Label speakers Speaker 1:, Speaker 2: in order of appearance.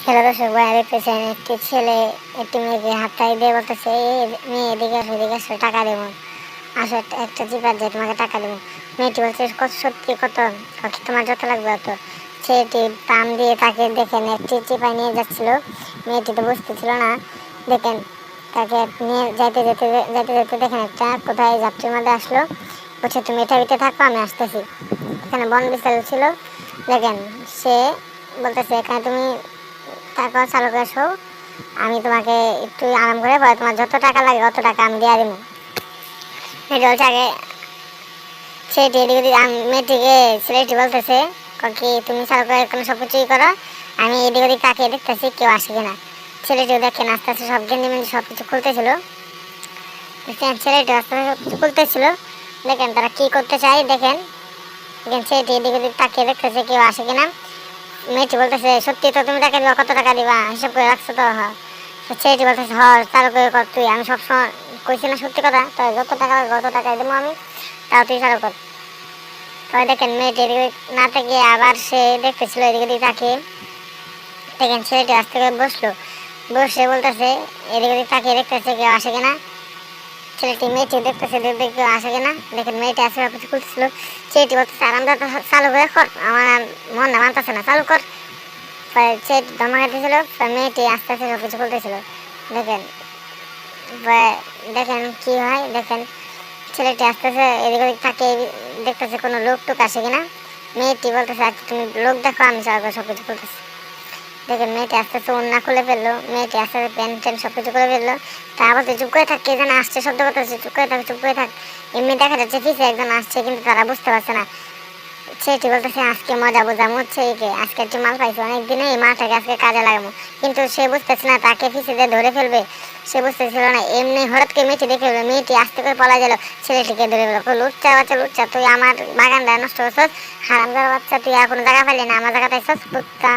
Speaker 1: Hello দর্শক ভাইয়া দেখতেছেন একটি ছেলে একটি মেয়েকে হাততালি দিয়ে বলতেছে, এই মেয়ে এদিকে আসো, এদিকে আসো, টাকা দেবো, আসো একটা চিপার দিয়ে তোমাকে টাকা দেবো। মেয়েটি বলছে, কত সত্যি, কত কত তোমার যত লাগবে অত। ছেলেটি পাম দিয়ে তাকে দেখেন একটি চিপায় নিয়ে যাচ্ছিল। মেয়েটি তো বুঝতেছিল না। দেখেন তাকে নিয়ে যাইতে যেতে যেতে যেতে দেখেন একটা কোথায় যাত্রীর মধ্যে আসলো। বলছে, তুমি এটার ভিতরে থাকো, আমি আসতেছি। এখানে বন বিস্তার ছিল। দেখেন সে বলতেছে, এখানে তুমি থাকো, চালক আসো, আমি তোমাকে একটু আরাম করে পরে তোমার যত টাকা লাগে অত টাকা আমি দিয়ে দেবো। মেয়েটি বলছে আগে, ছেলেটি এদিকে মেয়েটিকে ছেলেটি বলতেছে, কি তুমি চালকের কোনো সব কিছুই করো, আমি এদিক ওদিক তাকিয়ে দেখতেছি কেউ আসে কিনা। ছেলেটিও দেখেন আস্তে আস্তে সব গেঞ্জি মেঞ্জি সব কিছু খুলতেছিল। ছেলেটি আস্তে আস্তে সব কিছু খুলতেছিল। দেখেন তারা কি করতে চায়। দেখেন ছেলেটি এদিক ওদিক তাকিয়ে দেখতেছে কেউ আসে কিনা। মেয়েটি বলতেছে, সত্যি তো তুমি টাকা দিবা, কত টাকা দিবা হিসাব করে রাখছো তো? হ্যাঁ। ছেলেটি বলতেছে, হ চালু করে কর তুই, আমি সবসময় কইছি না সত্যি কথা, তো যত টাকা লাগবে অত টাকাই দেবো আমি, তাও তুই চালু কর। তবে দেখেন মেয়েটি এদিকে না থেকে আবার সে দেখতেছিল এদিকে দিকে তাকিয়ে। দেখেন ছেলেটি আস্তে করে বসলো, বসে বলতেছে এদিকে দিকে তাকিয়ে দেখতেছে কেউ আসে কিনা। ছেলেটি মেয়েটি দেখতেছে দেখতে কেউ আসে কিনা। দেখেন মেয়েটি আসে কিছু খুলতেছিল। ছেলেটি বলতেছে, আরামদার চালু করে কর, আমার মন না মানতেছে না, চালু কর। সে ধর্মঘাটেছিল। মেয়েটি আস্তে আস্তে সব কিছু করতেছিল। দেখেন দেখেন কি হয়। দেখেন ছেলেটি আস্তে আস্তে এদিক ওদিক থাকে, দেখতেছে কোনো লোক টুক আসে কিনা। মেয়েটি বলতেছে, আচ্ছা তুমি লোক দেখো, আমি সব কিছু করতেছি। দেখেন মেয়েটি আস্তে আস্তে ওড়না খুলে ফেললো, মেয়েটি আস্তে আস্তে প্যান্ট ট্যান্ট সব কিছু করে ফেললো। তা বলতে, চুপ করে থাক, কে যেন আসছে শব্দ করতেছে, চুপ করে থাক, চুপ করে থাক। এমনি দেখা যাচ্ছে পিছিয়ে একজন আসছে, কিন্তু তারা বুঝতে পারছে না। সেটি বলতেছে, আজকে মজা বোঝামো, ছেলেকে আজকে একটু মাল পাইছে অনেকদিনে, এই মালটাকে আজকে কাজে লাগাবো। কিন্তু সে বুঝতেছে না তাকে পিছিয়ে ধরে ফেলবে। সে বুঝতেছিল না এমনি হঠাৎ করে মেয়েটি দেখে ফেলবে। মেয়েটি আস্তে করে পলা গেল, ছেলেটিকে ধরে ফেলো, লুচ্চা বাচ্চা, লুচ্চা তুই আমার বাগানটা নষ্ট করছস, হারামজাদা বাচ্চা, তুই আর কোনো জায়গা পাইলি না, আমার জায়গাতে আইছস কুত্তা।